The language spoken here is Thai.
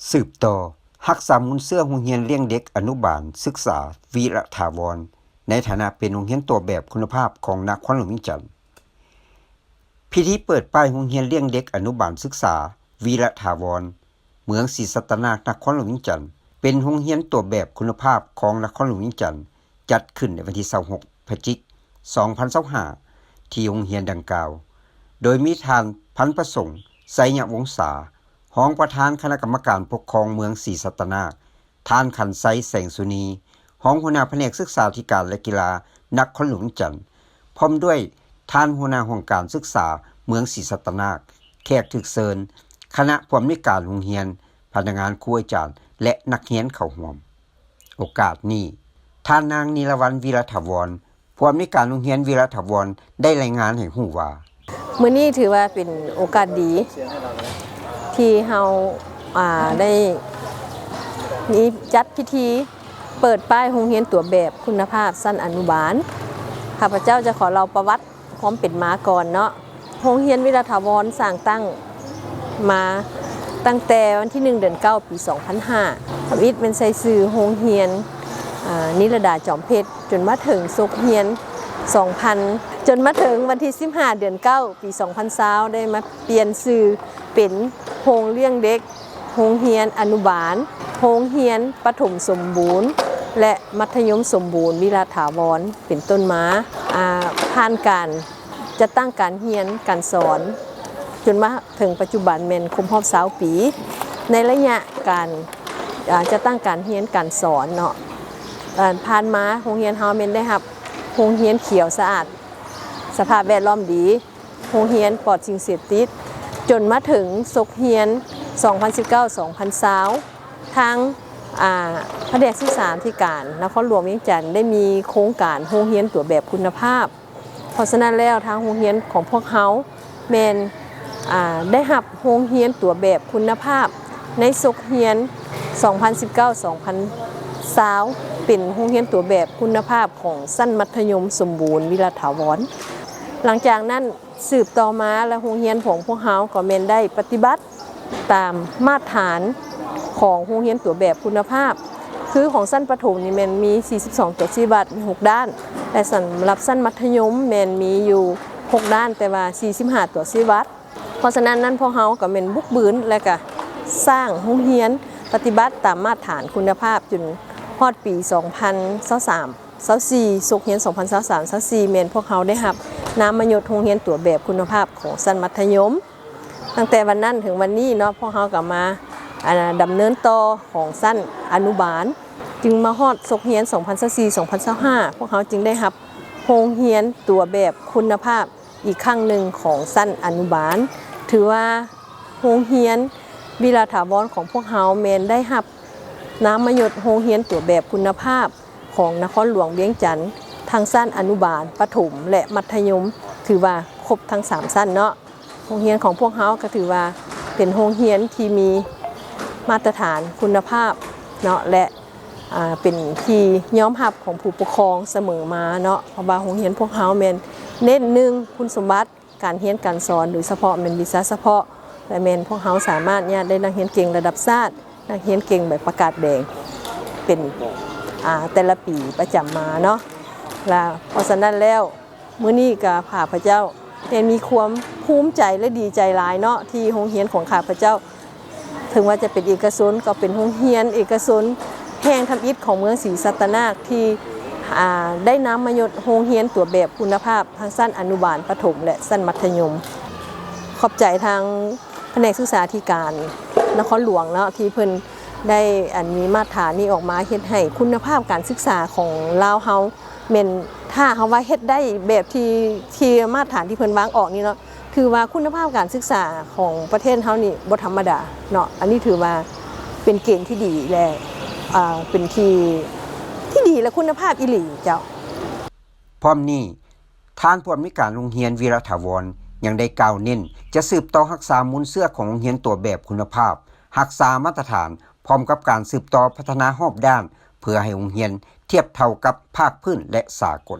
สืบต่อรักษามูลเสื้อโรงเรียนเลี้ยงเด็กอนุบาลศึกษาวีระถาวรในฐานะเป็นโรงเรียนตัวแบบคุณภาพของนครหลวงเวียงจันทน์พิธีเปิดป้ายโรงเรียนเลี้ยงเด็กอนุบาลศึกษาวีระถาวรเมืองศรีสัตนานครหลวงเวียงจันทน์เป็นโรงเรียนตัวแบบคุณภาพของนครหลวงเวียงจันทน์จัดขึ้นในวันที่26พฤศจิกายน2025ที่โรงเรียนดังกล่าวโดยมีท่านพันประสงค์ไสยวงศารองประธานคณะกรรมการปกครองเมืองศรีสัตนาคท่านขันไซแสงสุนีรองหัวหน้าแผนกศึกษาธิการและกีฬานครหลวงเวียงจันทน์พร้อมด้วยท่านหัวหน้าห้องการศึกษาเมืองศรีสัตนาคแขกถึกเชิญคณะผู้อำนวยการโรงเรียนพนักงานครูอาจารย์และนักเรียนเข้าร่วมโอกาสนี้ท่านนางนิรวรรณวีระถาวรผู้อำนวยการโรงเรียนวีระถาวรได้รายงานให้รู้ว่ามื้อนี้ถือว่าเป็นโอกาสดีที่เฮาได้มีจัดพิธีเปิดป้ายโรงเรียนตัวแบบคุณภาพชั้นอนุบาลข้าพเจ้าจะขอเล่าประวัติความเป็นมาก่อนเนาะโรงเรียนวีระถาวรสร้างตั้งมาตั้งแต่วันที่1เดือน9ปี2005วิทย์เป็นใช้ชื่อโรงเรียนนิรดาจอมเพชรจนมาถึงศกเรียน2000จนมาถึงวันที่15เดือน9ปี2020ได้มาเปลี่ยนชื่อเป็นโรงเลี้ยงเด็กโรงเรียนอนุบาลโรงเรียนประถมสมบูรณ์และมัธยมสมบูรณ์วิระถาวรเป็นต้นมาผ่านการจะตั้งการเรียนการสอนจนมาถึงปัจจุบันแม่นครบรอบ20ปีในระยะการจะตั้งการเรียนการสอนเนาะผ่านมาโรงเรียนเฮาแม่นได้รับโรงเรียนเขียวสะอาดสภาพแวดล้อมดีโรงเรียนปลอดสิ่งเสพติดจนมาถึงศกเรียน2019-2020ทางแผนกศึกษาธิการนครหลวงเวียงจันทน์ได้มีโครงการโรงเรียนตัวแบบคุณภาพเพราะฉะนั้นแล้วทางโรงเรียนของพวกเฮาแม่นได้รับโรงเรียนตัวแบบคุณภาพในศกเรียน2019-2020เป็นโรงเรียนตัวแบบคุณภาพของชั้นมัธยมสมบูรณ์วิระถาวรหลังจากนั้นสืบต่อมาและโรงเรียนของพวกเฮาก็แม่นได้ปฏิบัติตามมาตรฐานของโรงเรียนตัวแบบคุณภาพคือของชั้นประถมนี่แม่นมี42ตัวชี้วัดมี6ด้านแต่สำหรับชั้นมัธยมแม่นมีอยู่6ด้านแต่ว่า45ตัวชี้วัดเพราะฉะนั้นพวกเฮาก็แม่นบุกบืนและก็สร้างโรงเรียนปฏิบัติตามมาตรฐานคุณภาพจนฮอดปี2023-24ศกเรียน2023-24แม่นพวกเฮาได้รับนามยศโรงเรียนตัวแบบคุณภาพของชั้นมัธยมตั้งแต่วันนั้นถึงวันนี้เนาะพวกเฮาก็มาดำเนินต่อของชั้นอนุบาลจึงมาฮอดศกเรียน2024-2025พวกเฮาจึงได้รับโรงเรียนตัวแบบคุณภาพอีกครั้งหนึ่งของชั้นอนุบาลถือว่าโรงเรียนวิระถาวรของพวกเฮาแม่นได้รับนามยศโรงเรียนตัวแบบคุณภาพของนครหลวงเวียงจันทน์ทั้งชั้นอนุบาลประถมและมัธยมถือว่าครบทั้ง3ชั้นเนาะโรงเรียนของพวกเฮาก็ถือว่าเป็นโรงเรียนที่มีมาตรฐานคุณภาพเนาะและเป็นที่ยอมรับของผู้ปกครองเสมอมาเนาะเพราะว่าโรงเรียนพวกเฮาแม่นเน้น1คุณสมบัติการเรียนการสอนโดยเฉพาะเป็นวิชาเฉพาะและแม่นพวกเฮาสามารถได้นักเรียนเก่งระดับชาตินักเรียนเก่งแบบประกาศแดงเป็นแต่ละปีประจำมาเนาะแล้วเพราะฉะนั้นแล้วมื้อนี้ก็ข้าพเจ้ามีความภูมิใจและดีใจหลายเนาะที่โรงเรียนของข้าพเจ้าถึงว่าจะเป็นเอกชนก็เป็นโรงเรียนเอกชนแห่งทำอิฐของเมืองศรีสัตนาคที่ได้นำมายศโรงเรียนตัวแบบคุณภาพทั้งชั้นอนุบาลประถมและชั้นมัธยมขอบใจทางแผนกศึกษาธิการนครหลวงเนาะที่เพิ่นได้มีมาตรฐานนี้ออกมาเฮ็ดให้คุณภาพการศึกษาของลาวเฮาแม่นถ้าเฮาว่าเฮ็ดได้แบบที่มาตรฐานที่เพิ่นวางออกนี่เนาะถือว่าคุณภาพการศึกษาของประเทศเฮานี่บ่ธรรมดาเนาะอันนี้ถือว่าเป็นเกณฑ์ที่ดีและเป็นที่ดีและคุณภาพอีหลีเจ้าพร้อมนี้ท่านผู้อำนวยการโรงเรียนวีระถาวรยังได้กล่าวเน้นจะสืบต่อรักษามูลเสื้อของโรงเรียนตัวแบบคุณภาพรักษามาตรฐานพร้อมกับการสืบต่อพัฒนารอบด้านเพื่อให้โรงเรียนเทียบเท่ากับภาคพื้นและสากล